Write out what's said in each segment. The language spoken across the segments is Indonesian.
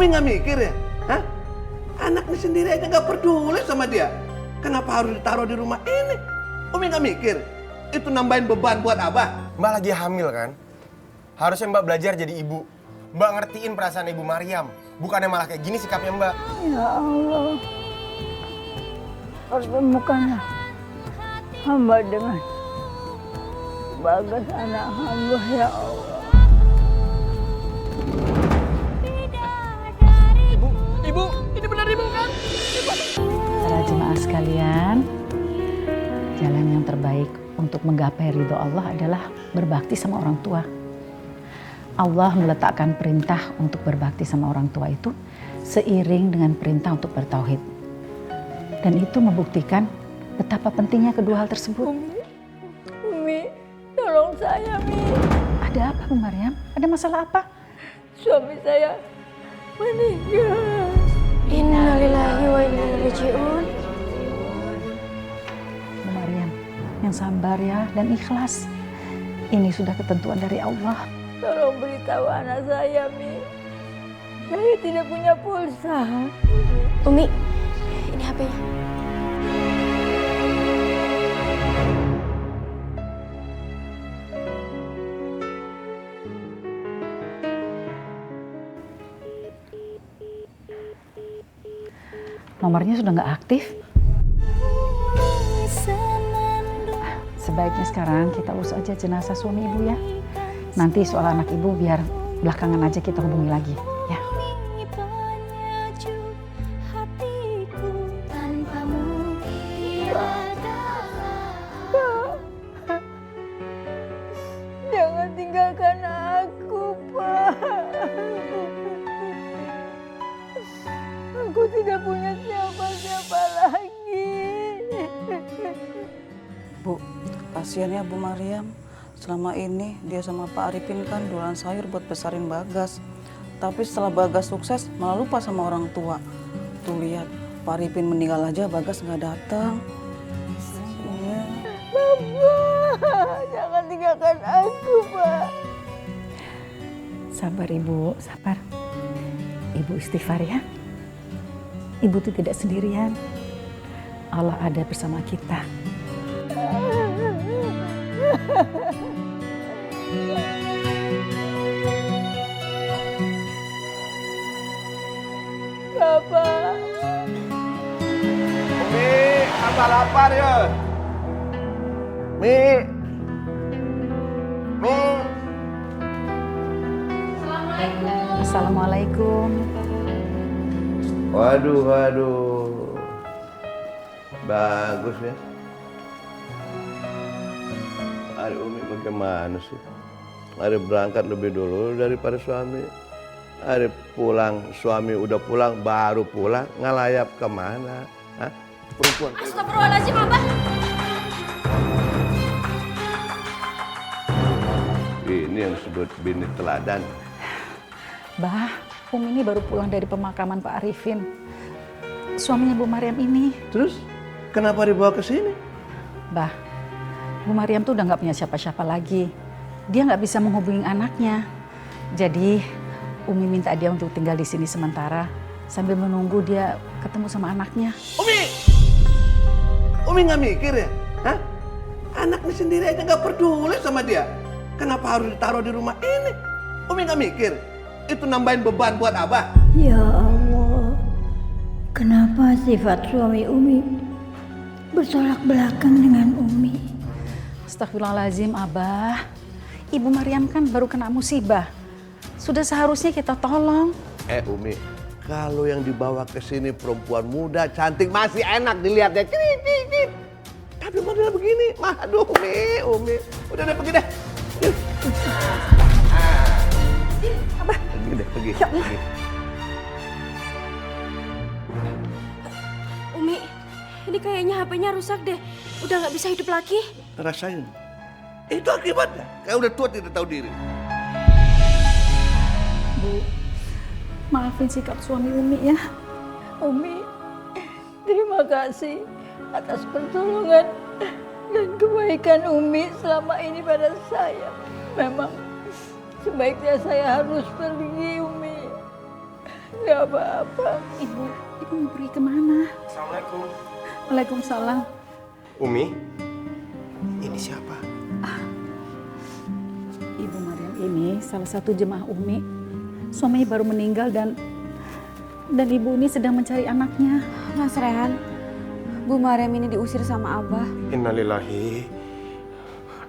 Umi nggak mikir ya? Hah? Anaknya sendiri aja nggak peduli sama dia. Kenapa harus ditaruh di rumah ini? Umi nggak mikir? Itu nambahin beban buat Abah. Mbak lagi hamil kan? Harusnya Mbak belajar jadi ibu. Mbak ngertiin perasaan Ibu Maryam. Bukannya malah kayak gini sikapnya Mbak. Ya Allah, pertemukanlah hamba dengan Bagas anak hamba ya Allah. Ibu, ini benar ibu kan? Para jemaah sekalian, jalan yang terbaik untuk menggapai ridho Allah adalah berbakti sama orang tua. Allah meletakkan perintah untuk berbakti sama orang tua itu seiring dengan perintah untuk bertauhid. Dan itu membuktikan betapa pentingnya kedua hal tersebut. Umi, tolong saya, Mi. Ada apa, Bu Maryam? Ada masalah apa? Suami saya meninggal. Innalillahi wa inna ilaihi raji'un. Bu Maryam, yang sabar ya dan ikhlas. Ini sudah ketentuan dari Allah. Tolong beritahu anak saya, Mi. Saya tidak punya pulsa. Umi, ini HP-nya. Nomornya sudah nggak aktif. Sebaiknya sekarang kita urus aja jenazah suami ibu ya. Nanti soal anak ibu biar belakangan aja kita hubungi lagi ya. Jangan tinggalkan aku, Pak. Aku tidak punya siapa-siapa lagi. Bu, kasihan ya Bu Maryam. Selama ini dia sama Pak Arifin kan jualan sayur buat besarin Bagas. Tapi setelah Bagas sukses malah lupa sama orang tua. Tuh lihat, Pak Arifin meninggal aja Bagas nggak datang. Iya. Bapak, jangan tinggalkan aku, Pak. Sabar ibu, sabar. Ibu istighfar ya. Ibu itu tidak sendirian. Allah ada bersama kita. Bapak. Umi, tambah lapar ya. Mi. Mi. Assalamualaikum. Waduh, waduh. Bagus ya. Hari Umi bagaimana sih? Hari berangkat lebih dulu daripada suami. Hari pulang, suami udah pulang, baru pulang, ngelayap kemana? Hah? Perempuan. Astagfirullahaladzim, Abah. Ini yang disebut bini teladan. Bah, ini baru pulang dari pemakaman Pak Arifin. Suaminya Bu Maryam ini. Terus, kenapa dibawa ke sini? Bah, Bu Maryam tuh udah nggak punya siapa-siapa lagi. Dia nggak bisa menghubungi anaknya. Jadi, Umi minta dia untuk tinggal di sini sementara sambil menunggu dia ketemu sama anaknya. Umi! Umi nggak mikir ya? Hah? Anaknya sendiri aja nggak peduli sama dia. Kenapa harus ditaruh di rumah ini? Umi nggak mikir? Itu nambahin beban buat Abah. Ya Allah, kenapa sifat suami Umi bertolak belakang dengan Umi? Astagfirullahaladzim, Abah. Ibu Maryam kan baru kena musibah. Sudah seharusnya kita tolong. Umi, kalau yang dibawa ke sini perempuan muda, cantik, masih enak dilihatnya. Tapi model begini, aduh Umi. Udah pergi deh. Yuk. Abah. Pergi deh, pergi. Ya Allah. Pergi. Umi, ini kayaknya HP-nya rusak deh. Udah nggak bisa hidup lagi. Rasain. Itu akibatnya. Kayak udah tua tidak tahu diri. Bu, maafin sikap suami Umi ya. Umi, terima kasih atas pertolongan dan kebaikan Umi selama ini pada saya. Memang sebaiknya saya harus pergi, Umi. ada apa-apa. Ibu mau pergi kemana? Assalamualaikum. Waalaikumsalam. Umi, ini siapa? Ibu Maryam ini salah satu jemaah Umi. Suaminya baru meninggal dan ibu ini sedang mencari anaknya. Mas Rehan, Bu Maryam ini diusir sama Abah. Innalillahi.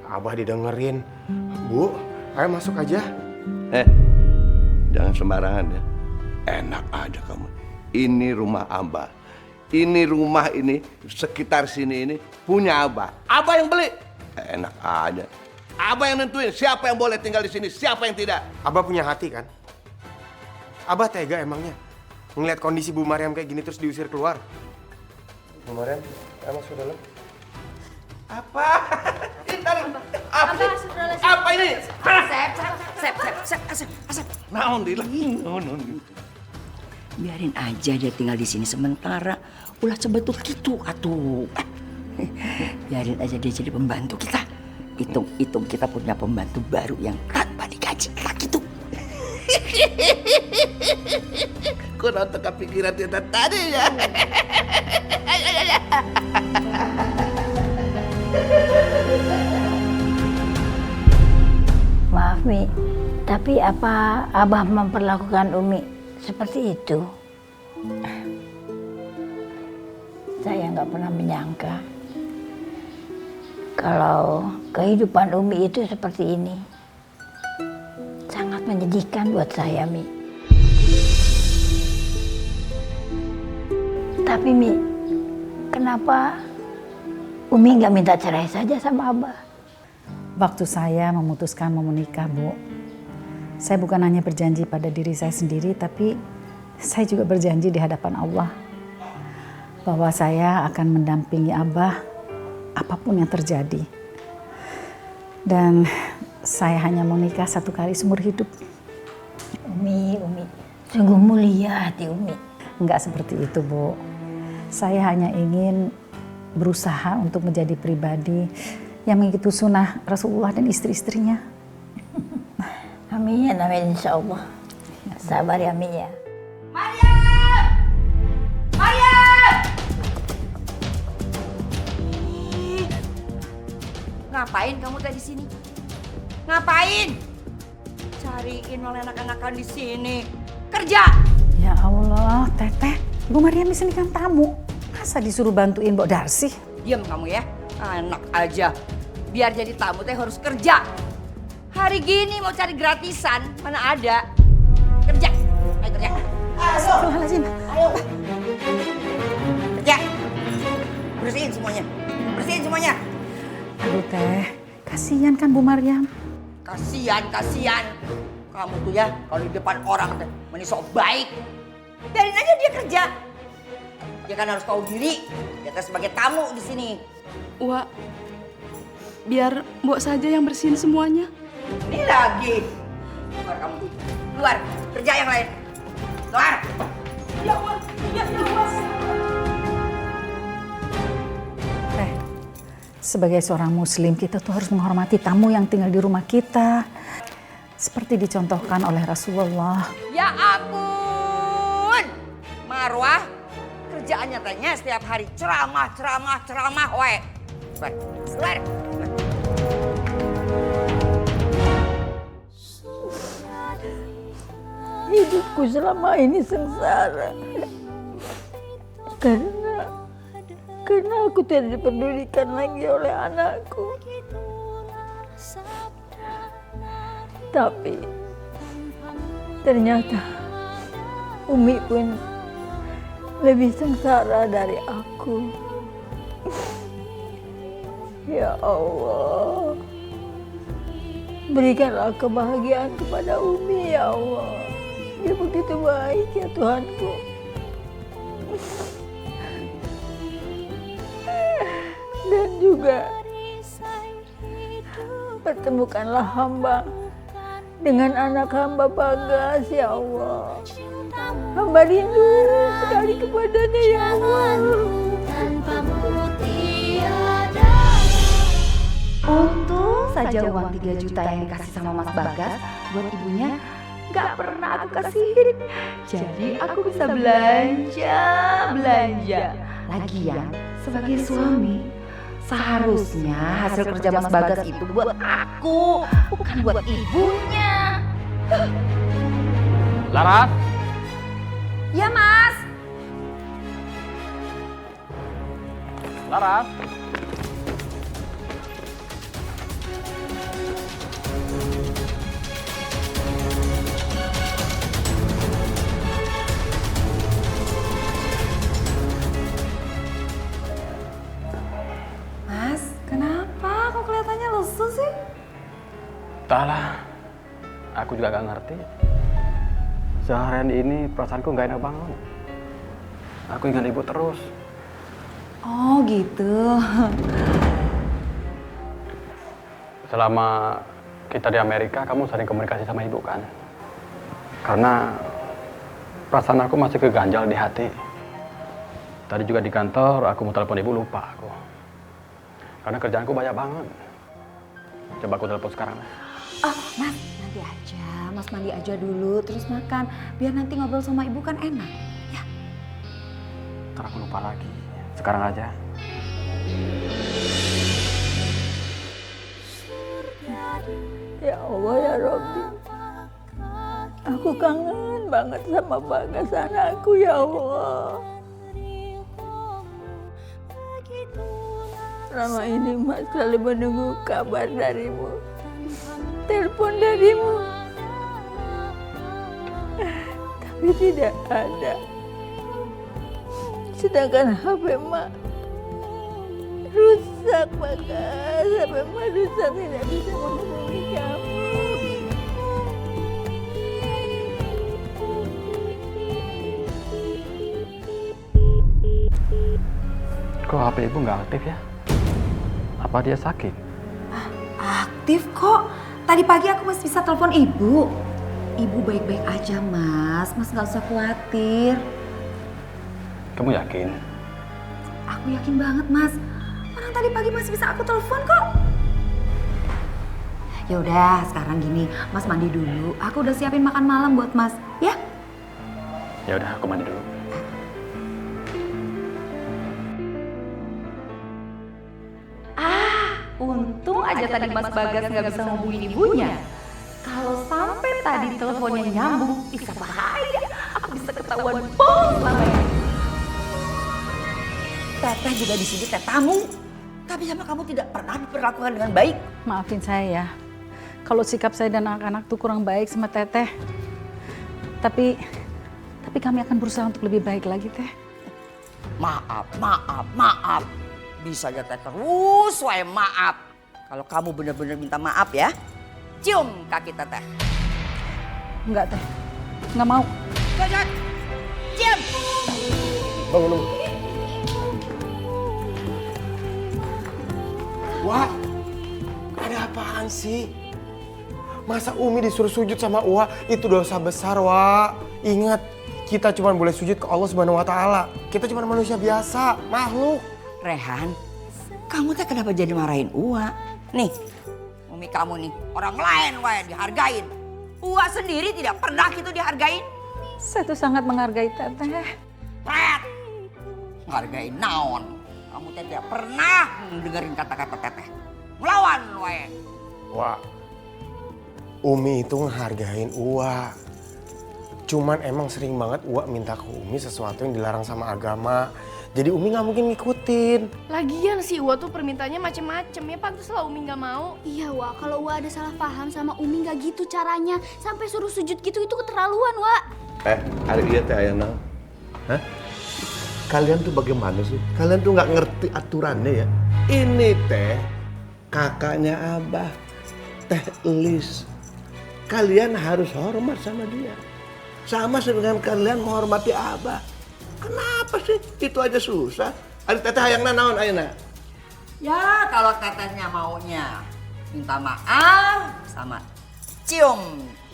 Abah didengerin. Bu, ayo masuk aja. Jangan sembarangan ya. Enak aja kamu. Ini rumah Abah. Ini rumah ini, sekitar sini ini punya Abah. Abah yang beli. Enak aja. Abah yang nentuin siapa yang boleh tinggal di sini, siapa yang tidak. Abah punya hati kan? Abah tega emangnya? Ngeliat kondisi Bu Maryam kayak gini terus diusir keluar. Bu Maryam, ayo masuk dalam. Apa? Apa ini? Asep. Naon di lagi? Biarin aja dia tinggal di sini sementara. Ulah sebetul gitu atuh. Biarin aja dia jadi pembantu kita. Hitung kita punya pembantu baru yang tanpa digaji. Tak gitu. Kau nonton kepikiran kita tadi ya. Maaf Mi, tapi apa Abah memperlakukan Umi seperti itu? Saya nggak pernah menyangka kalau kehidupan Umi itu seperti ini. Sangat menyedihkan buat saya, Mi. Tapi Mi, kenapa Umi nggak minta cerai saja sama Abah? Waktu saya memutuskan mau menikah, Bu, saya bukan hanya berjanji pada diri saya sendiri, tapi saya juga berjanji di hadapan Allah bahwa saya akan mendampingi Abah apapun yang terjadi. Dan saya hanya mau nikah 1 kali seumur hidup. Umi, sungguh mulia hati Umi. Enggak seperti itu, Bu. Saya hanya ingin berusaha untuk menjadi pribadi yang mengikuti sunnah Rasulullah dan istri-istrinya. Amin, amin insya Allah. Sabar ya Mi ya. Ngapain kamu tadi di sini? Ngapain? Cariin oleh anak-anakan di sini. Kerja. Ya Allah, Teteh, Bu Maryam di sini kan tamu. Masa disuruh bantuin Mbok Darsi? Diam kamu ya. Anak aja. Biar jadi tamu teh harus kerja. Hari gini mau cari gratisan, mana ada. Kerja. Ayo kerja. Astagfirullahaladzim. Kerja. Bersihin semuanya. Aduh Teh, kasihan kan Bu Maryam. Kasian. Kamu tuh ya kalau di depan orang teh meni sok baik. Biarin aja dia kerja. Dia kan harus tahu diri. Dia teh sebagai tamu di sini. Wak, biar Mbok saja yang bersihin semuanya. Ini lagi. Keluar kamu. Keluar. Kerja yang lain. Keluar. Ya Allah. Teh, sebagai seorang muslim kita tuh harus menghormati tamu yang tinggal di rumah kita. Seperti dicontohkan oleh Rasulullah. Ya ampun. Marwah. Kerjaannya tanya setiap hari ceramah. Weh. Keluar. Hidupku selama ini sengsara. Karena aku tidak dipedulikan lagi oleh anakku. Tapi ternyata Umi pun lebih sengsara dari aku. Ya Allah, berikanlah kebahagiaan kepada Umi ya Allah. Dia begitu baik ya Tuhanku. Dan juga pertemukanlah hamba dengan anak hamba Bagas ya Allah. Hamba rindu sekali kepadanya ya Allah. Untung saja uang 3 juta yang dikasih sama Mas Bagas buat ibunya Gak pernah aku kasihin. Jadi aku bisa belanja. Lagian sebagai suami, seharusnya hasil kerja Mas Bagas itu buat aku, bukan buat ibunya. Laras, Ya Mas. Laras. Mas, kenapa? Kok kelihatannya lesu sih? Entahlah, aku juga gak ngerti. Seharian ini perasaanku gak enak banget. Aku ingat ibu terus. Oh gitu. Selama kita di Amerika, kamu sering komunikasi sama ibu kan? Karena perasaan aku masih keganjal di hati. Tadi juga di kantor, aku mau telepon ibu, lupa aku. Karena kerjaanku banyak banget. Coba aku telepon sekarang. Oh, Mas, nanti aja. Mas mandi aja dulu, terus makan. Biar nanti ngobrol sama ibu kan enak. Ya. Ntar aku lupa lagi. Sekarang aja. Ya Allah ya Robbi, aku kangen banget sama Bagas anakku ya Allah. Selama ini Mas selalu menunggu kabar darimu, telepon darimu, tapi tidak ada. Sedangkan HP Mak rusak, Bagas. HP Mak rusak, tidak bisa menghubungi kamu. Kok HP ibu nggak aktif ya? Apa dia sakit? Aktif kok. Tadi pagi aku masih bisa telepon ibu. Ibu baik-baik aja, Mas. Mas nggak usah khawatir. Kamu yakin? Aku yakin banget, Mas. Orang tadi pagi masih bisa aku telepon kok. Ya udah, sekarang gini, Mas mandi dulu. Aku udah siapin makan malam buat Mas, ya? Ya udah, aku mandi dulu. Untung aja tadi Mas Bagas nggak bisa ngubungin ibunya. Kalau sampai tadi teleponnya nyambung, bisa bahaya. Aku bisa ketahuan bos namanya. Teteh juga di sini tetamu. Tapi sama kamu tidak pernah diperlakukan dengan baik. Maafin saya ya, kalau sikap saya dan anak-anak tuh kurang baik sama Teteh. Tapi kami akan berusaha untuk lebih baik lagi, Teh. Maaf. Bisa aja teh terus wae maaf. Kalau kamu benar-benar minta maaf ya, cium kaki teteh. Enggak, Teh. Enggak mau. Gajak, cium. Bangun. Wah, ada apaan sih? Masa Umi disuruh sujud sama Uwa? Itu dosa besar, Wak. Ingat, kita cuma boleh sujud ke Allah Subhanahu wa Ta'ala. Kita cuma manusia biasa, makhluk. Rehan, kamu teh kenapa jadi marahin Uwa? Nih, Umi kamu nih, orang lain wae dihargain. Uwa sendiri tidak pernah gitu dihargain. Saya tuh sangat menghargai Teteh. Pret, menghargain naon. Kamu teh tidak pernah dengerin kata-kata teteh. Melawan wae. Wak, Umi itu ngehargain Uwa. Cuman emang sering banget Uwa minta ke Umi sesuatu yang dilarang sama agama. Jadi Umi nggak mungkin ngikutin. Lagian si Uwa tuh permintaannya macem-macem ya, pantas lah Umi nggak mau. Iya, Wak. Kalau Wak ada salah paham sama Umi nggak gitu caranya. Sampai suruh sujud gitu itu keterlaluan, Wak. Hari iya teh ayana. Hah? Kalian tuh bagaimana sih? Kalian tuh nggak ngerti aturannya ya? Ini teh kakaknya Abah, Teh Elis. Kalian harus hormat sama dia. Sama dengan kalian menghormati Abah. Kenapa sih? Itu aja susah. Ada teteh hayang naon ayeuna? Ya kalau tetehnya maunya minta maaf sama cium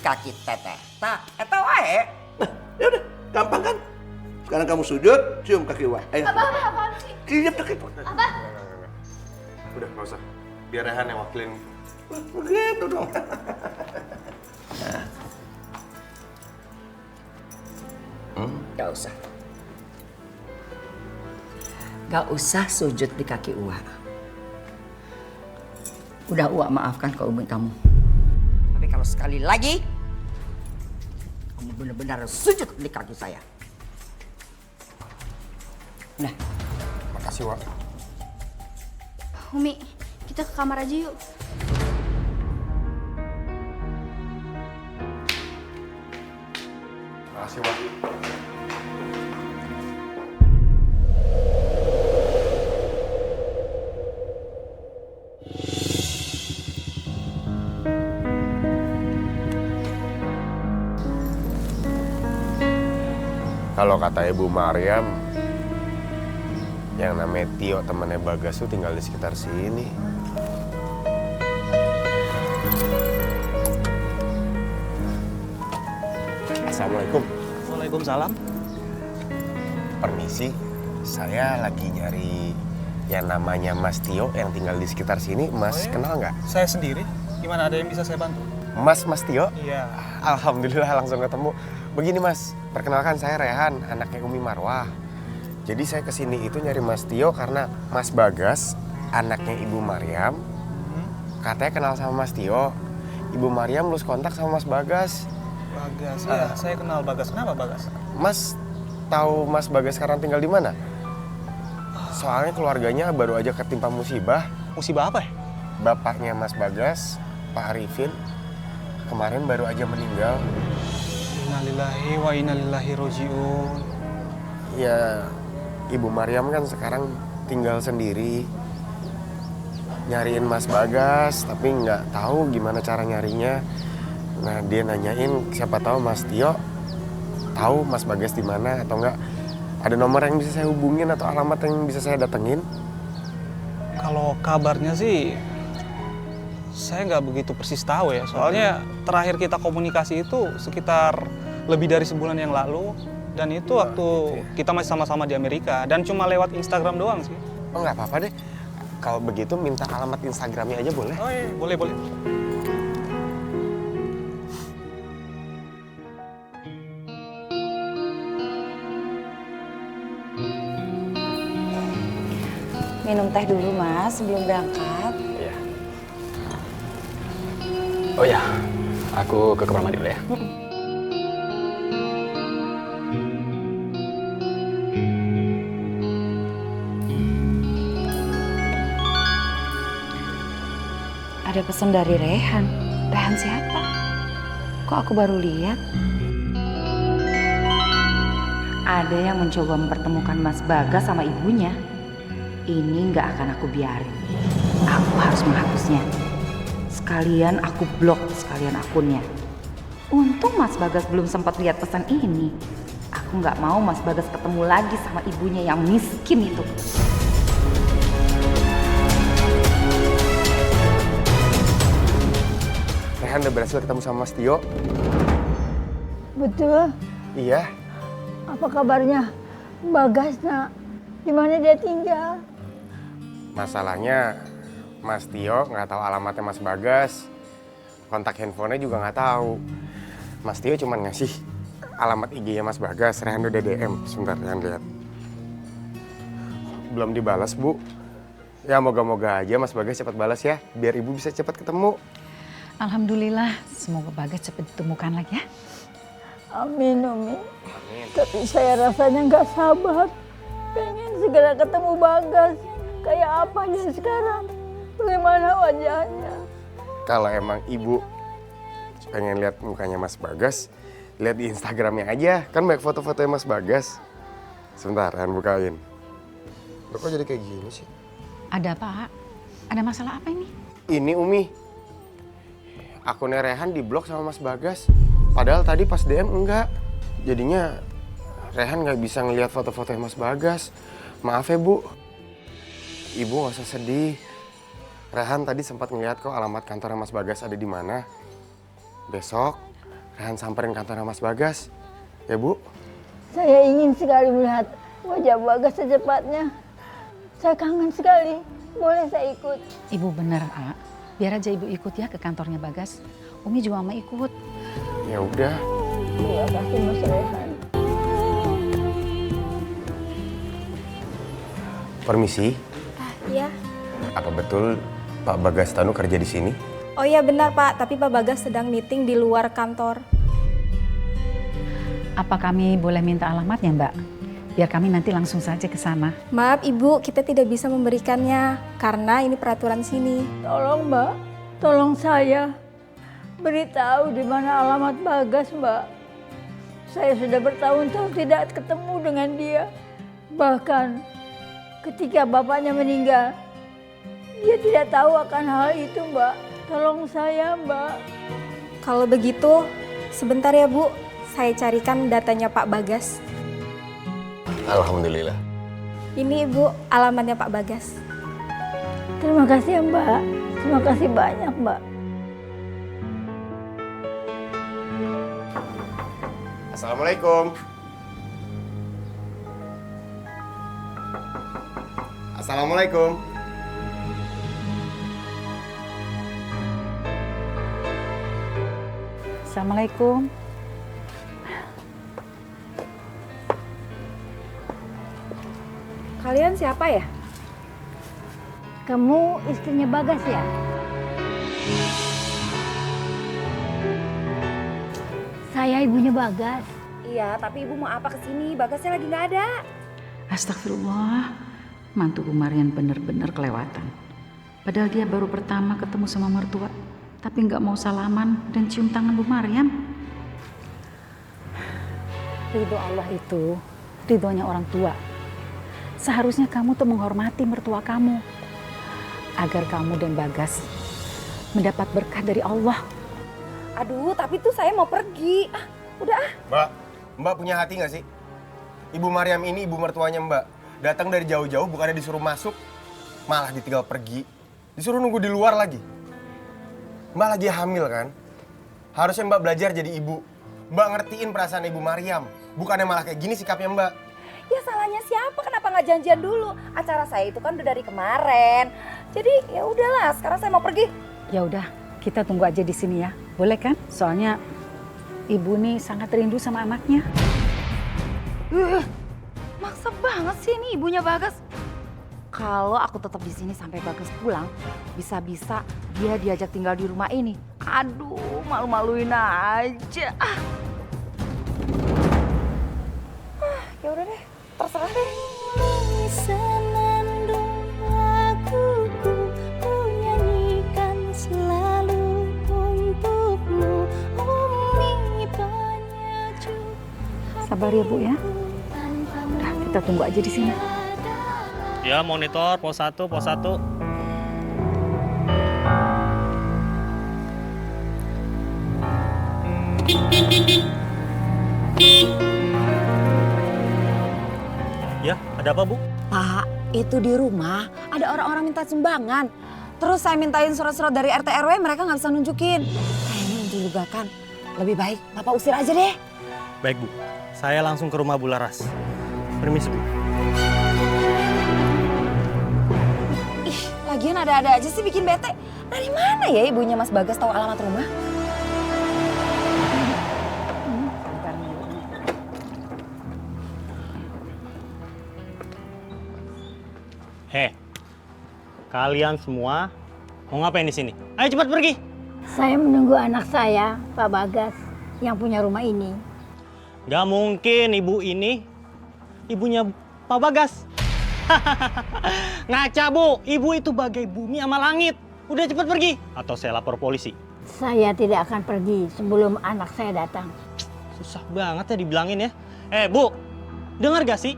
kaki teteh. Nah, eta wae. Nah, ya udah, gampang kan? Sekarang kamu sujud, cium kaki Wah. Ayo. Abah, apaan sih? Cium kaki Wah. Abah. Udah, nggak usah. Biar Rehan yang wakilin. Begitu dong. Gak usah. Gak usah sujud di kaki Uwa. Udah Uwa maafkan ke umi kamu. Tapi kalau sekali lagi kamu benar-benar sujud di kaki saya. Nah, Makasih, Wak. Umi, kita ke kamar aja yuk. Makasih, Wak. Kalau kata Ibu Maryam, yang namanya Tio temannya Bagas tuh tinggal di sekitar sini. Assalamualaikum. Waalaikumsalam. Permisi, saya lagi nyari yang namanya Mas Tio yang tinggal di sekitar sini. Mas kenal nggak? Saya sendiri. Gimana, ada yang bisa saya bantu? Mas Tio? Iya. Alhamdulillah langsung ketemu. Begini Mas, perkenalkan saya Rehan, anaknya Umi Marwah. Jadi saya kesini itu nyari Mas Tio karena Mas Bagas, anaknya Ibu Maryam, katanya kenal sama Mas Tio. Ibu Maryam lulus kontak sama Mas Bagas. Bagas, ya saya kenal Bagas. Kenapa Bagas? Mas tahu Mas Bagas sekarang tinggal di mana? Soalnya keluarganya baru aja ketimpa musibah. Musibah apa ya? Bapaknya Mas Bagas, Pak Arifin, kemarin baru aja meninggal. Innalillahi wa innalillahi roji'un. Ya, Ibu Maryam kan sekarang tinggal sendiri. Nyariin Mas Bagas, tapi nggak tahu gimana cara nyarinya. Nah, dia nanyain siapa tahu Mas Tio tahu Mas Bagas di mana atau enggak ada nomor yang bisa saya hubungin atau alamat yang bisa saya datengin. Kalau kabarnya sih saya nggak begitu persis tahu ya. Soalnya terakhir kita komunikasi itu sekitar lebih dari sebulan yang lalu. Dan itu waktu kita masih sama-sama di Amerika. Dan cuma lewat Instagram doang sih. Oh nggak apa-apa deh. Kalau begitu minta alamat Instagramnya aja boleh? Oh iya, boleh. Minum teh dulu Mas sebelum berangkat. Iya. Oh ya, aku ke kamar mandi dulu ya. Ada pesan dari Rehan. Rehan siapa? Kok aku baru lihat? Ada yang mencoba mempertemukan Mas Bagas sama ibunya. Ini nggak akan aku biarin. Aku harus menghapusnya. Sekalian aku blok sekalian akunnya. Untung Mas Bagas belum sempat lihat pesan ini. Aku nggak mau Mas Bagas ketemu lagi sama ibunya yang miskin itu. Rehan udah berhasil ketemu sama Mas Tio. Betul. Iya. Apa kabarnya Bagas, nak? Di mana dia tinggal? Masalahnya Mas Tio nggak tahu alamatnya Mas Bagas. Kontak handphonenya juga nggak tahu. Mas Tio cuma ngasih alamat IG-nya Mas Bagas. Rehan udah DM. Sebentar, Rehan lihat. Belum dibalas, Bu. Ya moga-moga aja Mas Bagas cepat balas ya. Biar Ibu bisa cepat ketemu. Alhamdulillah, semoga Bagas cepat ditemukan lagi ya. Amin, Umi. Tapi saya rasanya nggak sabar. Pengen segera ketemu Bagas. Kayak apa dia sekarang? Bagaimana wajahnya? Kalau emang Ibu pengen lihat mukanya Mas Bagas, lihat di Instagramnya aja. Kan banyak foto-fotonya Mas Bagas. Sebentar, Rehan bukain. Loh, kok jadi kayak gini sih? Ada apa? Ada masalah apa ini? Ini Umi. Akunnya Rehan diblok sama Mas Bagas. Padahal tadi pas DM enggak. Jadinya Rehan nggak bisa ngelihat foto-fotonya Mas Bagas. Maaf ya, Bu. Ibu nggak usah sedih. Rehan tadi sempat ngeliat kok alamat kantornya Mas Bagas ada di mana. Besok Rehan samperin kantornya Mas Bagas. Ya, Bu? Saya ingin sekali melihat wajah Bagas secepatnya. Saya kangen sekali. Boleh saya ikut? Ibu bener, A. Biar aja Ibu ikut ya ke kantornya Bagas. Umi juga mau ikut. Ya udah. Terima kasih Mas Rehan. Permisi, Iya. apa betul Pak Bagas Tanu kerja di sini? Oh iya benar Pak, tapi Pak Bagas sedang meeting di luar kantor. Apa kami boleh minta alamatnya, Mbak? Biar kami nanti langsung saja ke sana. Maaf Ibu, kita tidak bisa memberikannya karena ini peraturan sini. Tolong Mbak, tolong saya beritahu di mana alamat Bagas Mbak. Saya sudah bertahun-tahun tidak ketemu dengan dia. Bahkan ketika bapaknya meninggal, dia tidak tahu akan hal itu Mbak. Tolong saya Mbak. Kalau begitu, sebentar ya Bu, saya carikan datanya Pak Bagas. Alhamdulillah. Ini Ibu, alamatnya Pak Bagas. Terima kasih ya Mbak. Terima kasih banyak Mbak. Assalamualaikum. Assalamualaikum. Assalamualaikum. Kalian siapa ya? Kamu istrinya Bagas ya? Saya ibunya Bagas. Iya, tapi ibu mau apa kesini? Bagasnya lagi nggak ada. Astagfirullah, mantu Bu Marian bener-bener kelewatan. Padahal dia baru pertama ketemu sama mertua, tapi nggak mau salaman dan cium tangan Bu Marian. Ridho Allah itu ridhonya orang tua. Seharusnya kamu tuh menghormati mertua kamu, agar kamu dan Bagas mendapat berkah dari Allah. Aduh, tapi tuh saya mau pergi. Udah Mbak punya hati nggak sih? Ibu Mariam ini ibu mertuanya Mbak. Datang dari jauh-jauh bukannya disuruh masuk, malah ditinggal pergi. Disuruh nunggu di luar lagi. Mbak lagi hamil kan? Harusnya Mbak belajar jadi ibu. Mbak ngertiin perasaan ibu Mariam. Bukannya malah kayak gini sikapnya Mbak. Ya salahnya siapa? Kenapa nggak janjian dulu? Acara saya itu kan udah dari kemarin. Jadi ya udahlah, sekarang saya mau pergi. Ya udah, kita tunggu aja di sini ya. Boleh kan? Soalnya ibu nih sangat rindu sama anaknya. Maksa banget sih ini ibunya Bagas. Kalau aku tetap di sini sampai Bagas pulang, bisa-bisa dia diajak tinggal di rumah ini. Aduh, malu-maluin aja. Ya udah deh, terserah deh. Senandung laguku, ku nyanyikan selalu untukmu. Umi penyejuk. Sabar ya Bu ya. Udah, kita tunggu aja di sini. Ya, monitor pos 1, pos 1. Ya, ada apa Bu? Pak, itu di rumah ada orang-orang minta sumbangan. Terus saya mintain surat-surat dari RT RW, mereka nggak bisa nunjukin. Kayaknya mencurigakan. Lebih baik Bapak usir aja deh. Baik Bu, saya langsung ke rumah Bu Laras. Permisi Bu. Ih, lagian ada-ada aja sih bikin bete. Dari mana ya ibunya Mas Bagas tahu alamat rumah? Kalian semua mau ngapain di sini? Ayo cepat pergi. Saya menunggu anak saya, Pak Bagas, yang punya rumah ini. Gak mungkin ibu ini ibunya Pak Bagas. Ngaca Bu, ibu itu bagai bumi sama langit. Udah cepat pergi atau saya lapor polisi. Saya tidak akan pergi sebelum anak saya datang. Susah banget ya dibilangin ya. Bu, dengar gak sih?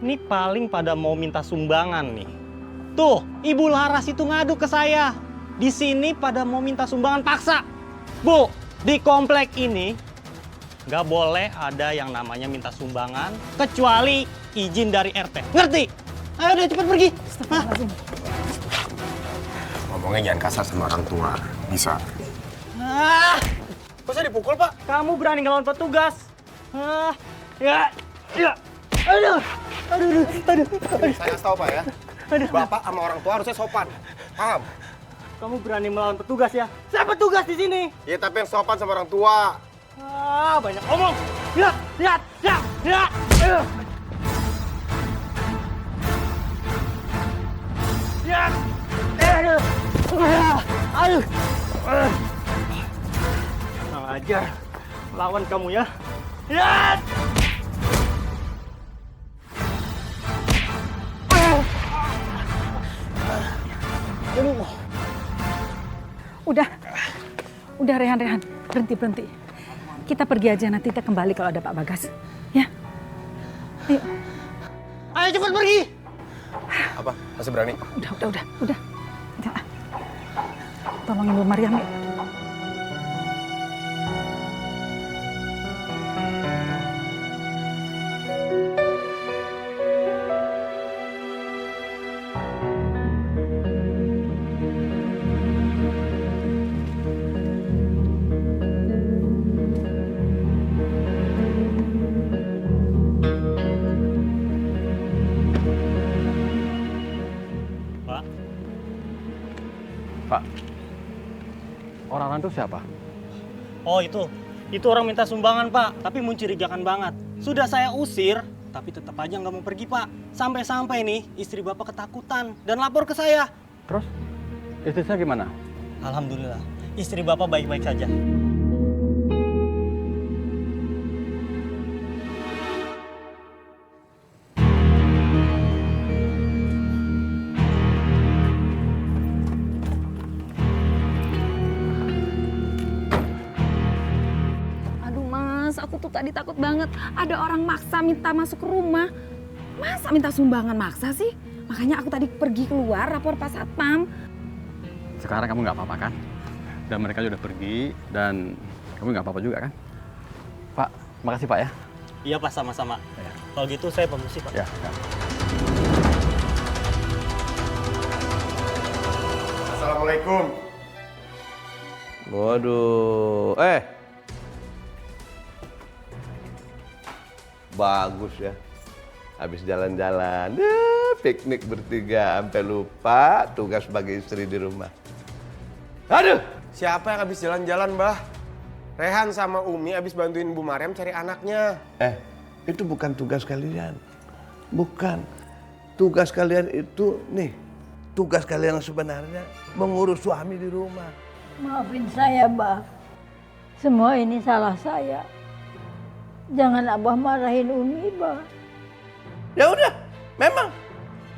Ini paling pada mau minta sumbangan nih. Tuh, Ibu Laras itu ngadu ke saya. Di sini pada mau minta sumbangan paksa. Bu, di komplek ini nggak boleh ada yang namanya minta sumbangan kecuali izin dari RT. Ngerti? Ayo deh cepat pergi. Ngomongnya jangan kasar sama orang tua. Bisa. Kok saya dipukul, Pak? Kamu berani ngelawan petugas. Ya. Aduh. Saya kasih tahu Pak ya. Bapak sama orang tua harusnya sopan. Paham? Kamu berani melawan petugas ya? Saya petugas di sini. Ya tapi yang sopan sama orang tua. Banyak omong. Ya. Ya. Aduh. Aduh. Kurang ajar. Lawan kamu ya. Ya. Udah Rehan, berhenti. Kita pergi aja, nanti kita kembali kalau ada Pak Bagas. Ya, ayo. Ayo cepat pergi. Apa? Masih berani? Udah. Tolong Ibu Maryam ya. Pak, orang itu siapa? Oh itu orang minta sumbangan Pak, tapi mencurigakan banget. Sudah saya usir, tapi tetap aja nggak mau pergi Pak. Sampai-sampai nih istri Bapak ketakutan dan lapor ke saya. Terus, istri saya gimana? Alhamdulillah, istri Bapak baik-baik saja. Aku tuh tadi takut banget ada orang maksa minta masuk ke rumah. Masa minta sumbangan maksa sih? Makanya aku tadi pergi keluar lapor Pak Satpam. Sekarang kamu nggak apa-apa kan? Dan mereka sudah pergi dan kamu nggak apa-apa juga kan? Pak, makasih Pak ya. Iya Pak, sama-sama. Ya. Kalau gitu saya permisi Pak. Ya. Assalamualaikum. Waduh, bagus ya. Habis jalan-jalan, piknik bertiga sampai lupa tugas sebagai istri di rumah. Aduh, siapa yang habis jalan-jalan, Mbah? Rehan sama Umi habis bantuin Bu Maryam cari anaknya. Itu bukan tugas kalian. Bukan. Tugas kalian itu tugas kalian yang sebenarnya mengurus suami di rumah. Maafin saya, Mbah. Semua ini salah saya. Jangan Abah marahin Umi, Bah. Ya udah,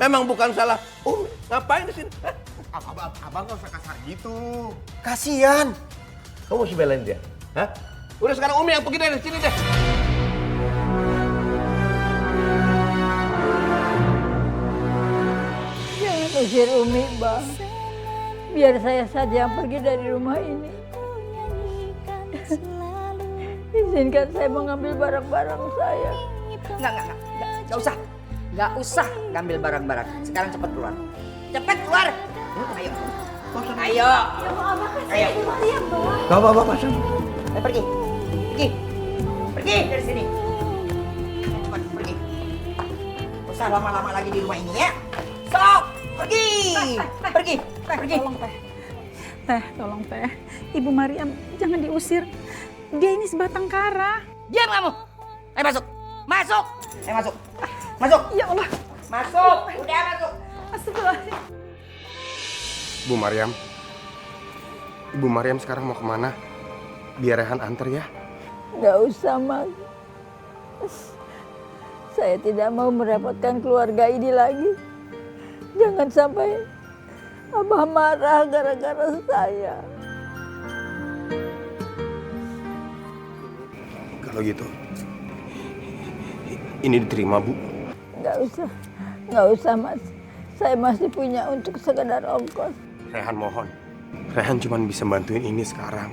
memang bukan salah Umi. Ngapain di sini? Abang nggak usah kasar gitu. Kasian. Kamu masih belain dia? Hah? Udah sekarang Umi yang pergi dari sini deh. Jangan usir Umi, Bah. Biar saya saja yang pergi dari rumah ini. Izinkan saya mengambil barang-barang saya. Nggak usah ngambil barang-barang. Sekarang cepat keluar. Cepat keluar. Ayo. Ayo. Ayo. Gak apa-apa, Mas. Ayo pergi. Pergi dari sini. Cepat pergi. Usah lama-lama lagi di rumah ini ya. Sok, pergi. Pergi. Tolong teh. Ibu Maryam jangan diusir. Dia ini sebatang kara. Diam kamu. Ayo masuk. Ayo masuk. Ya Allah. Masuk. Udah masuk. Astagfirullahaladzim. Ibu Maryam sekarang mau kemana? Biar Rehan antar ya. Gak usah, Mas. Saya tidak mau merepotkan keluarga ini lagi. Jangan sampai Abah marah gara-gara saya. Kalau gitu, ini diterima, Bu. Nggak usah, Mas. Saya masih punya untuk sekedar ongkos. Rehan mohon. Rehan cuma bisa bantuin ini sekarang.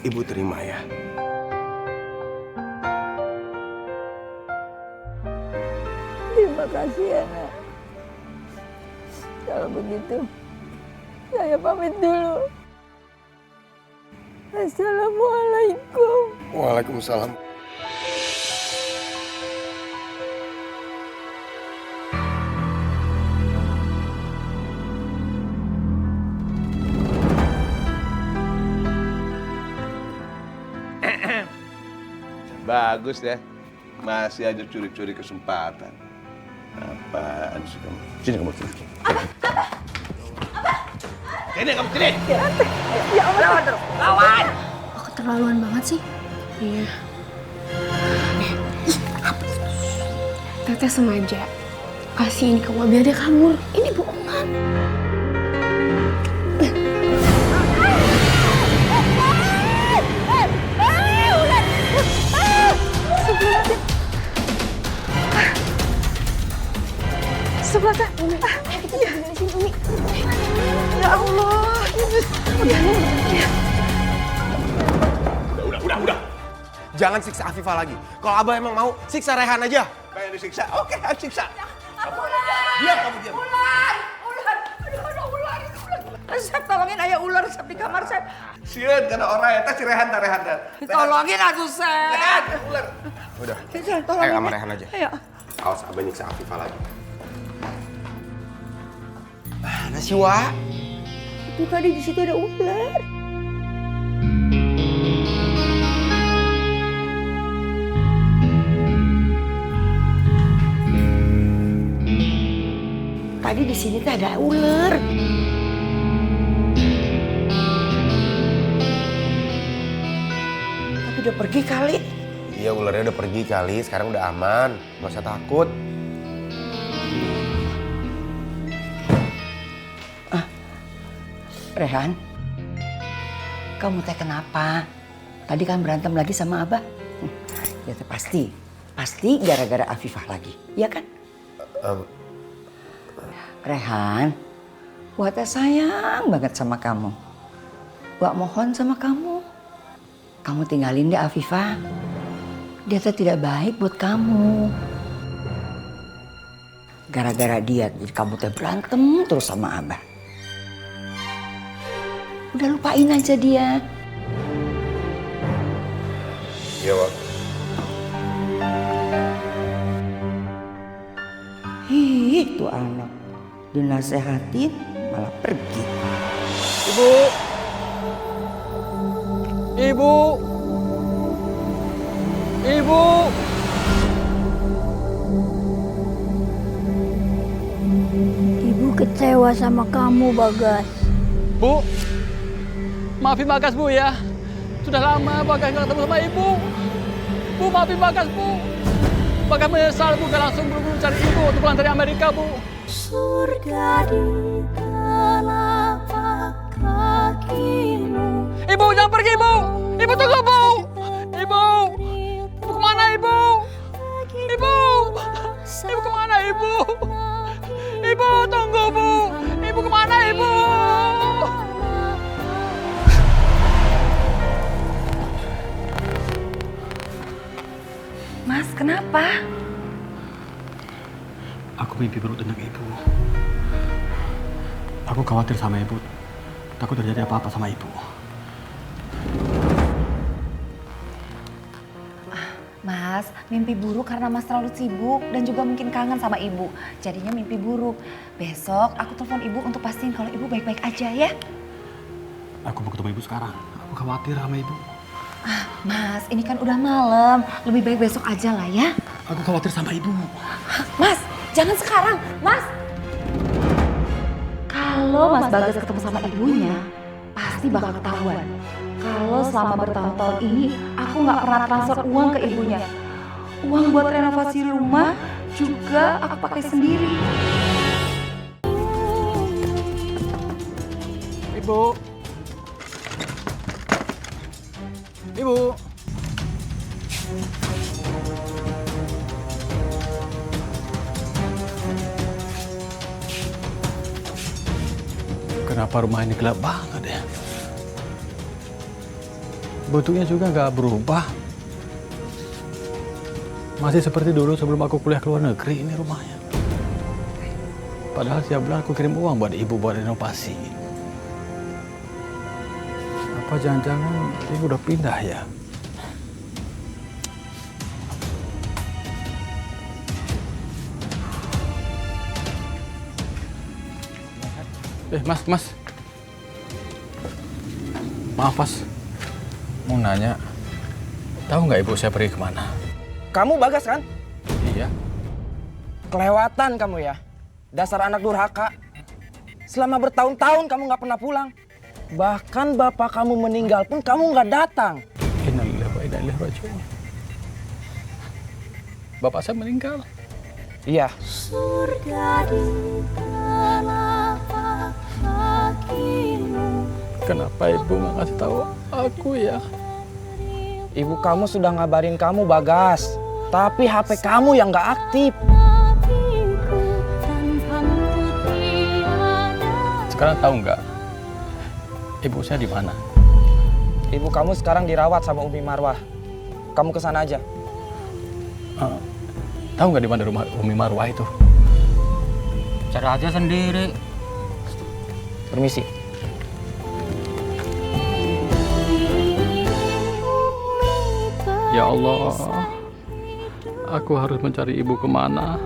Ibu terima ya. Terima kasih ya, Nak. Kalau begitu, saya pamit dulu. Assalamualaikum. Waalaikumsalam. Bagus ya. Masih aja curi-curi kesempatan. Apaan sih kamu? Sini kamu. Sini kamu sini. Ya Allah, terus lawan. Kok keterlaluan banget sih? Iya. Teteh sengaja kasih ini ke Wak biar dia kabur. Ini bohongan. Sebelah sana. Kita tunggu di sini, Umi. Ya Allah. Udah. Jangan siksa Afifah lagi. Kalau Abah emang mau, siksa Rehan aja. Pengen disiksa? Oke, siksa. Diam kamu, diam. Ular. Aduh, ular. Sep, tolongin ayah ular, Sep, di kamar, Sep. Sieun karena orang eta si Rehan. Tolongin atuh, Sep. Rehan, ular. Udah. Tolongin. Ayo sama Rehan aja. Ayo. Awas Abah nyiksa Afifah lagi. Mana sih, Wak? Itu tadi di situ ada ular. Tadi di sini tuh ada ular. Tapi udah pergi kali. Iya, ularnya udah pergi kali. Sekarang udah aman. Gak usah takut. Rehan, kamu teh kenapa? Tadi kan berantem lagi sama Abah. Ya teh pasti gara-gara Afifah lagi, ya kan? Rehan, Wak teh sayang banget sama kamu. Wak mohon sama kamu. Kamu tinggalin deh Afifah. Dia teh tidak baik buat kamu. Gara-gara dia, jadi kamu teh berantem terus sama Abah. Udah lupain aja dia. Iya, Wak. Itu anak dinasehatin malah pergi. Ibu. Ibu kecewa sama kamu, Bagas. Bu, maafin Bagas, Bu, ya. Sudah lama Bagas nggak ketemu sama Ibu. Bu, maafin Bagas, Bu. Bagas menyesal, Bu, gak langsung buru-buru cari Ibu untuk pulang dari Amerika, Bu. Surga di telapak kakimu. Ibu, jangan pergi, Bu. Ibu, tunggu, Bu. Ibu kemana, Ibu? Ibu kemana, Ibu? Ibu, tunggu, Bu. Ibu kemana, Ibu? Mas, kenapa? Aku mimpi buruk tentang Ibu. Aku khawatir sama Ibu. Takut terjadi apa-apa sama Ibu. Mas, mimpi buruk karena Mas terlalu sibuk dan juga mungkin kangen sama Ibu. Jadinya mimpi buruk. Besok aku telepon Ibu untuk pastiin kalau Ibu baik-baik aja ya. Aku mau ketemu Ibu sekarang. Aku khawatir sama Ibu. Mas, ini kan udah malam. Lebih baik besok aja lah ya. Aku khawatir sama Ibu. Mas, jangan sekarang. Mas, kalau Mas Bagas ketemu sama ibunya, pasti bakal ketahuan. Kalau selama bertahun-tahun ini aku nggak pernah transfer uang ke ibunya. Uang buat renovasi rumah juga aku pakai sendiri. Ibu. Kenapa rumah ini gelap banget ya? Bentuknya juga nggak berubah. Masih seperti dulu sebelum aku kuliah ke luar negeri ini rumahnya. Padahal setiap bulan aku kirim uang buat ibu buat renovasi. Apa jangan-jangan ibu udah pindah ya? Mas. Maaf, Mas. Mau nanya, tahu nggak ibu saya pergi kemana? Kamu Bagas kan? Iya. Kelewatan kamu ya. Dasar anak durhaka. Selama bertahun-tahun kamu nggak pernah pulang. Bahkan bapak kamu meninggal pun kamu nggak datang. Innalillahi wa inna ilaihi raji'un. Bapak saya meninggal. Iya. Surga di telapak kakimu. Kenapa ibu nggak ngasih tahu aku ya? Ibu kamu sudah ngabarin kamu, Bagas. Tapi HP kamu yang nggak aktif. Sekarang tahu nggak? Ibu saya di mana? Ibu kamu sekarang dirawat sama Umi Marwah. Kamu kesana aja. Tahu nggak di mana rumah Umi Marwah itu? Cari aja sendiri. Permisi. Ya Allah, aku harus mencari ibu kemana?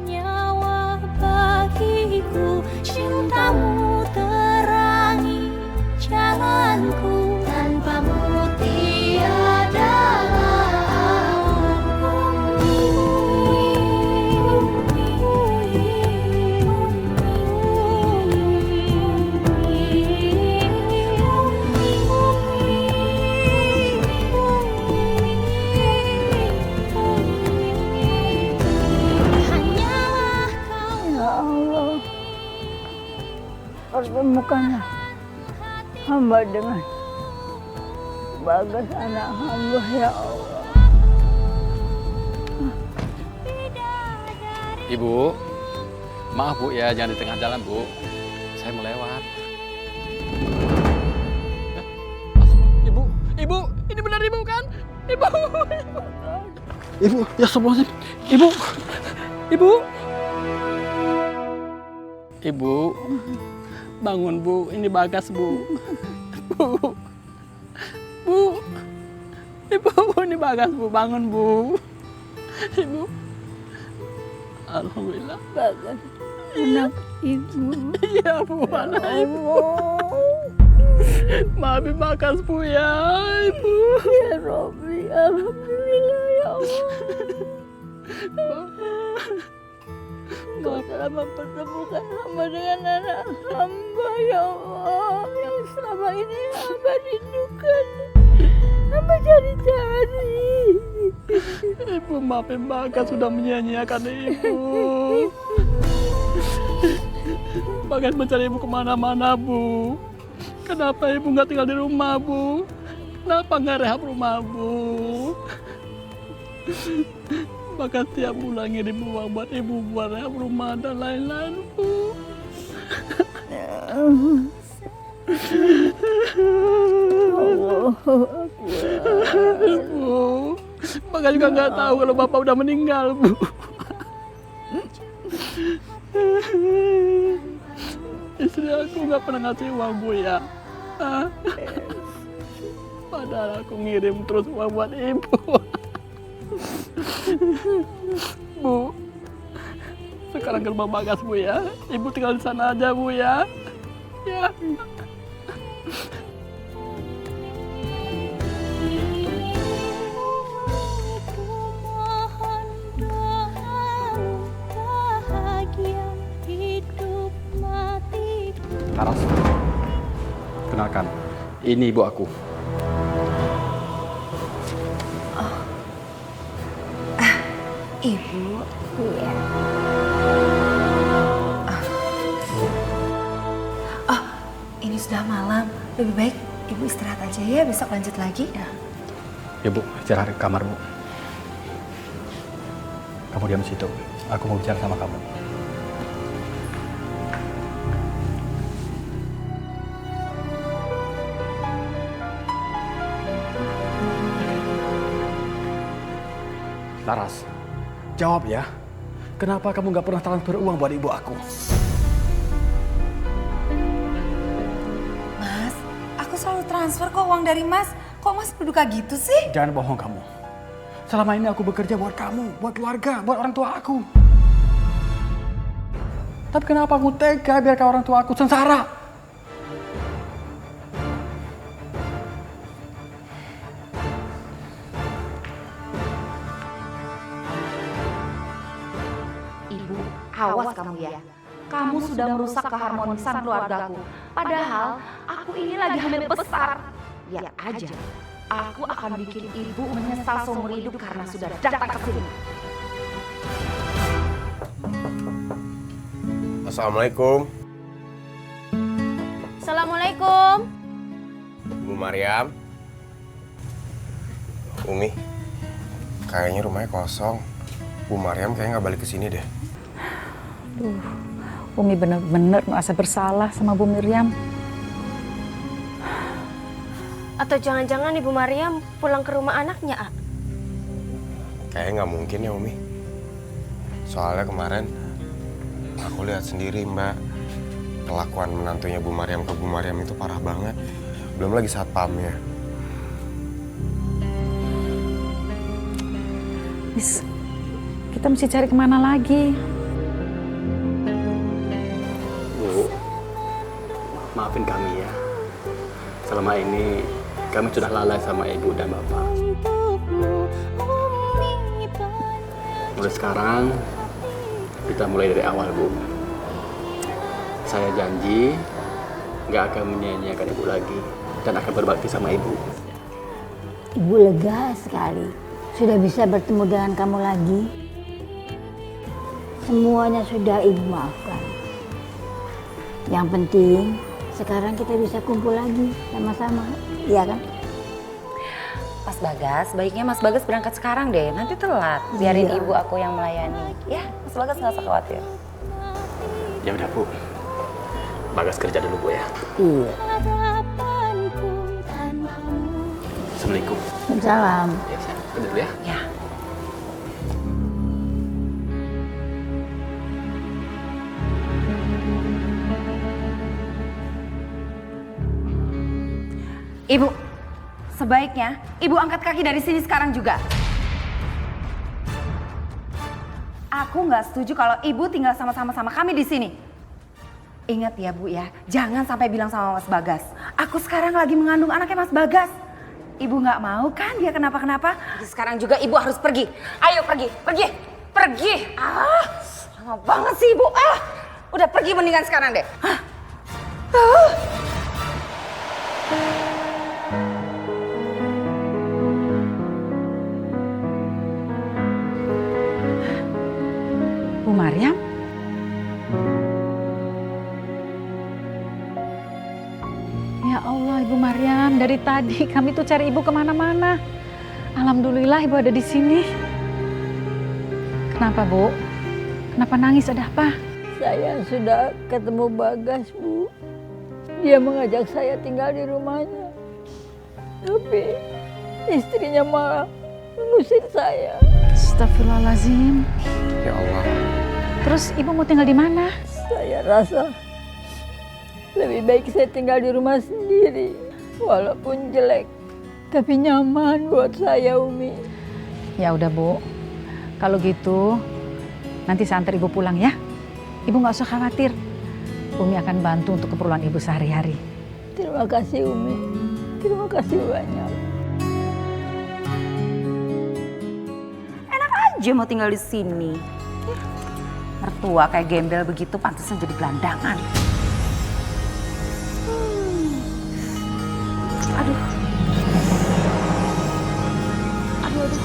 Nyawa bagiku, cintamu terangi jalanku, tanpamu tiada pertemukanlah hamba dengan Bagas anak hamba ya Allah. Ibu, maaf Bu ya, jangan di tengah jalan Bu. Saya mau lewat. Ibu, ini benar Ibu kan? Ibu, ya sebelum Ibu, bangun Bu, ini Bagas Bu. Ibu, ini Bagas Bu, bangun Bu. Ibu, alhamdulillah. Bagas, anak ibu. Iya Bu, anak ibu. Maafin Bagas Bu ya, Ibu. Ya Rabbi, alhamdulillah ya Allah. Kau telah mempertemukan hamba dengan anak hamba ya Allah, yang selama ini hamba rindukan, hamba cari-cari. Ibu, maafin Bagas sudah menyia-nyiakan Ibu. Bagas mencari Ibu kemana-mana Bu. Kenapa Ibu nggak tinggal di rumah Bu? Kenapa nggak rehab rumah Bu? Bahkan tiap bulan ngirim uang buat Ibu buat rehab rumah dan lain-lain Bu. Bu, Bagas juga nggak tahu kalau Bapak udah meninggal Bu. Istri aku nggak pernah ngasih uang Bu ya. Padahal aku ngirim terus uang buat Ibu. Bu, sekarang ke rumah Bagas Bu ya. Ibu tinggal di sana aja Bu ya. Ya. Laras, kenalkan, ini ibu aku. Ibu, Iya. Oh, ini sudah malam. Lebih baik ibu istirahat aja ya, besok lanjut lagi. Ya Bu, istirahat di kamar Bu. Kamu diam di situ. Aku mau bicara sama kamu. Laras, jawab ya. Kenapa kamu nggak pernah transfer uang buat ibu aku? Mas, aku selalu transfer kok uang dari Mas. Kok Mas berduka gitu sih? Jangan bohong kamu. Selama ini aku bekerja buat kamu, buat keluarga, buat orang tua aku. Tapi kenapa aku tega biarkan orang tua aku sengsara? Awas kamu ya. kamu sudah merusak keharmonisan keluargaku. Padahal aku ini lagi hamil besar. Lihat aja, aku akan bikin ibu menyesal seumur hidup karena sudah datang ke sini. Assalamualaikum. Assalamualaikum. Bu Maryam. Umi, kayaknya rumahnya kosong. Bu Maryam kayaknya nggak balik ke sini deh. Umi bener-bener merasa bersalah sama Bu Miriam. Atau jangan-jangan Ibu Maryam pulang ke rumah anaknya, A? Kayaknya nggak mungkin ya, Umi. Soalnya kemarin aku lihat sendiri, Mbak. Kelakuan menantunya Bu Maryam ke Bu Maryam itu parah banget. Belum lagi satpamnya. Miss, kita mesti cari kemana lagi? Bu, maafin kami ya. Selama ini kami sudah lalai sama ibu dan bapak. Mulai sekarang, kita mulai dari awal, Bu. Saya janji nggak akan menyia-nyiakan ibu lagi dan akan berbakti sama ibu. Ibu lega sekali sudah bisa bertemu dengan kamu lagi. Semuanya sudah ibu maafkan. Yang penting sekarang kita bisa kumpul lagi sama-sama, iya kan? Mas Bagas, baiknya Mas Bagas berangkat sekarang deh, nanti telat. Biarin ibu aku yang melayani. Ya, Mas Bagas nggak usah khawatir. Ya udah, Bu. Bagas kerja dulu, Bu ya. Iya. Assalamualaikum. Salam. Ya, saya kerja dulu ya. Ya. Ibu, sebaiknya ibu angkat kaki dari sini sekarang juga. Aku nggak setuju kalau ibu tinggal sama-sama sama kami di sini. Ingat ya Bu ya, jangan sampai bilang sama Mas Bagas. Aku sekarang lagi mengandung anaknya Mas Bagas. Ibu nggak mau kan dia kenapa-kenapa? Sekarang juga ibu harus pergi. Ayo pergi, pergi, pergi. Lama banget sih ibu. Udah pergi mendingan sekarang deh. Bu Maryam? Ya Allah, Ibu Maryam, dari tadi kami tuh cari Ibu kemana-mana. Alhamdulillah Ibu ada di sini. Kenapa, Bu? Kenapa nangis? Ada apa? Saya sudah ketemu Bagas, Bu. Dia mengajak saya tinggal di rumahnya. Tapi istrinya malah mengusir saya. Astagfirullahaladzim. Ya Allah. Terus Ibu mau tinggal di mana? Saya rasa lebih baik saya tinggal di rumah sendiri. Walaupun jelek, tapi nyaman buat saya, Umi. Ya udah, Bu. Kalau gitu, nanti saya antar Ibu pulang ya. Ibu nggak usah khawatir. Umi akan bantu untuk keperluan Ibu sehari-hari. Terima kasih, Umi. Terima kasih banyak. Enak aja mau tinggal di sini. Mertua kayak gembel begitu pantasnya jadi gelandangan. Aduh. Aduh, aduh.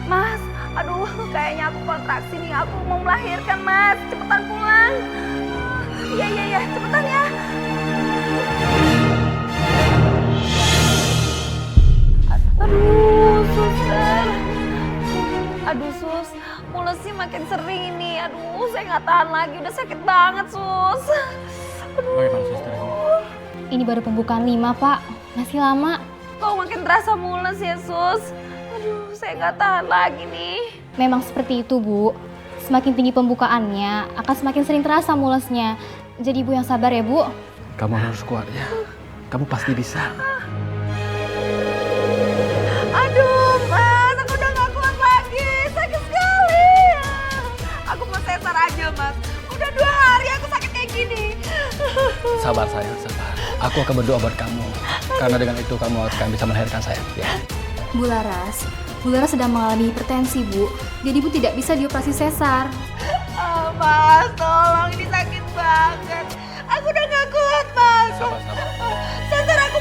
Mas, aduh, kayaknya aku kontraksi nih, aku mau melahirkan, Mas. Cepetan pulang. Iya, cepetan ya. Aduh, suster. Aduh, Sus, mulusnya makin sering ini. Aduh, saya nggak tahan lagi, udah sakit banget, Sus. Aduh. Bagaimana, suster? Ini baru pembukaan 5, Pak. Masih lama. Kok makin terasa mules ya, Sus? Aduh, saya nggak tahan lagi nih. Memang seperti itu, Bu. Semakin tinggi pembukaannya, akan semakin sering terasa mulesnya. Jadi Ibu yang sabar ya, Bu. Kamu harus kuat ya. Kamu pasti bisa. Aduh, Mas, aku udah gak kuat lagi. Sakit sekali. Aku mau sesar aja, Mas. Udah 2 hari aku sakit kayak gini. Sabar sayang, sabar. Aku akan berdoa buat kamu. Karena dengan itu kamu akan bisa melahirkan sayang. Ya. Bu Laras sedang mengalami hipertensi, Bu. Jadi Ibu tidak bisa dioperasi sesar. Mas, tolong, ini sakit banget. Aku udah gak kuat, Mas. Sesar aku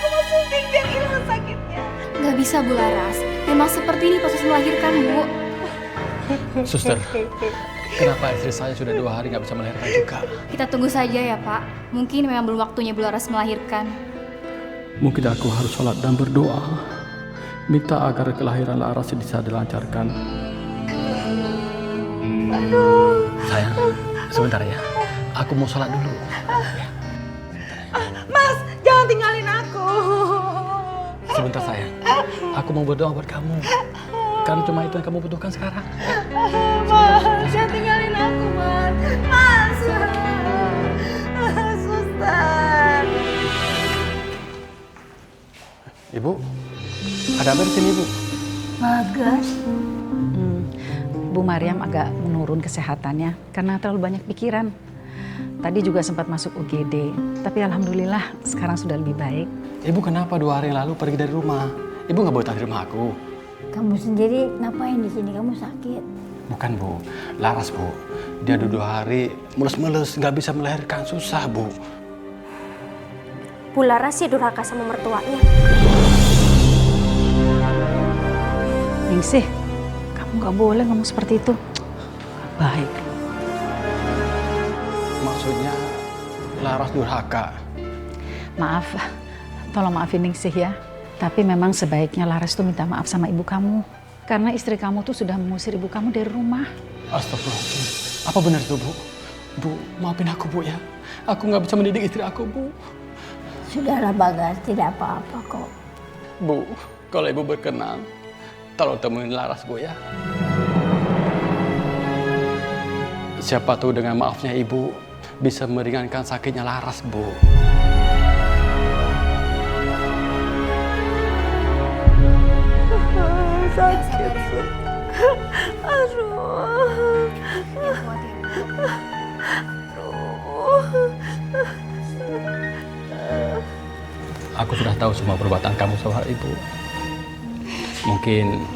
mau suntik biar hilang sakitnya. Nggak bisa, Bu Laras. Memang seperti ini proses melahirkan, Bu. Suster, kenapa istri saya sudah 2 hari nggak bisa melahirkan juga? Kita tunggu saja ya, Pak. Mungkin memang belum waktunya Bu Laras melahirkan. Mungkin aku harus sholat dan berdoa. Minta agar kelahiran Laras bisa dilancarkan. Aduh. Sayang, sebentar ya. Aku mau sholat dulu. Mas, jangan tinggalin aku. Sebentar sayang. Aku mau berdoa buat kamu. Kan cuma itu yang kamu butuhkan sekarang. Mas, jangan tinggalin aku, Mas. Mas. Suster. Ibu, ada apa di sini, Ibu? Bagas. Bu Maryam agak menurun kesehatannya karena terlalu banyak pikiran. Tadi juga sempat masuk UGD, tapi alhamdulillah sekarang sudah lebih baik. Ibu kenapa 2 hari lalu pergi dari rumah? Ibu nggak boleh tahu di rumah aku. Kamu sendiri ngapain di sini? Kamu sakit? Bukan, Bu. Laras, Bu. Dia 2 hari mulus-mulus, nggak bisa melahirkan, susah, Bu. Bu Laras sih durhaka sama mertuanya. Ningsih, kamu nggak boleh ngomong seperti itu. Baik. Maksudnya Laras durhaka. Maaf, tolong maafin Ningsih ya. Tapi memang sebaiknya Laras tuh minta maaf sama ibu kamu. Karena istri kamu tuh sudah mengusir ibu kamu dari rumah. Astagfirullahaladzim. Apa benar itu, Bu? Bu, maafin aku, Bu ya. Aku nggak bisa mendidik istri aku, Bu. Sudahlah Bagas, tidak apa-apa kok. Bu, kalau Ibu berkenan, tolong temuin Laras, Bu ya. Siapa tahu dengan maafnya Ibu bisa meringankan sakitnya Laras, Bu. Sakit. Aduh. Aku sudah tahu semua perbuatan kamu soal Ibu. Mungkin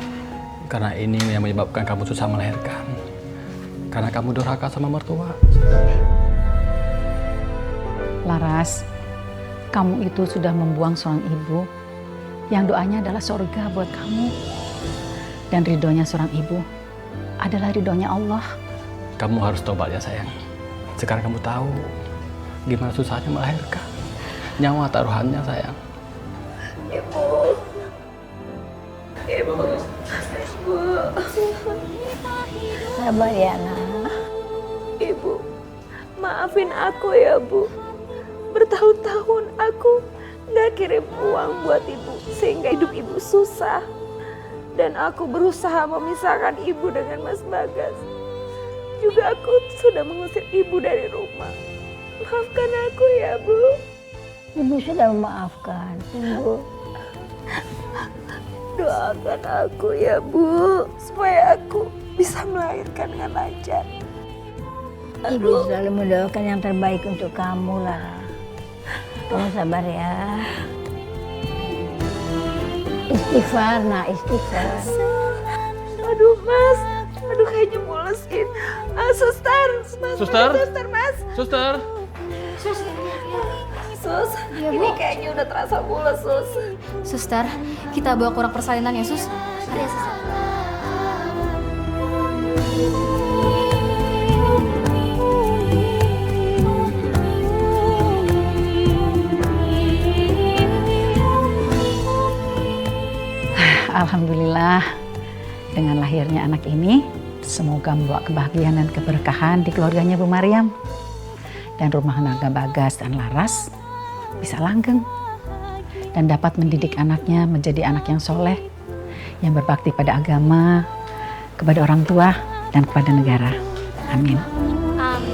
karena ini yang menyebabkan kamu susah melahirkan. Karena kamu durhaka sama mertua. Laras, kamu itu sudah membuang seorang ibu yang doanya adalah surga buat kamu. Dan ridhonya seorang ibu adalah ridhonya Allah. Kamu harus tobat ya sayang. Sekarang kamu tahu gimana susahnya melahirkan. Nyawa taruhannya sayang. Ibu. Ibu. Ibu. Sabar ya, nak. Ibu, maafin aku ya, Bu. Bertahun-tahun aku nggak kirim uang buat Ibu sehingga hidup Ibu susah. Dan aku berusaha memisahkan Ibu dengan Mas Bagas. Juga aku sudah mengusir Ibu dari rumah. Maafkan aku ya, Bu. Ibu sudah memaafkan, Ibu. Doakan aku ya, Bu, supaya aku bisa melahirkan dengan lancar. Ibu selalu mendoakan yang terbaik untuk kamu lah. Kamu sabar ya. Istighfar, nah istighfar. Aduh, Mas. Aduh, kayaknya mules ini. Suster. Mas, Suster? Suster, Mas. Suster. Sus, ini kayaknya udah terasa mules, Sus. Suster, kita bawa ke ruang persalinan ya, Sus. Ada Suster. Alhamdulillah, dengan lahirnya anak ini, semoga membawa kebahagiaan dan keberkahan di keluarganya Bu Maryam. Dan rumah tangga Bagas dan Laras bisa langgeng. Dan dapat mendidik anaknya menjadi anak yang soleh, yang berbakti pada agama, kepada orang tua, dan kepada negara. Amin. Amin.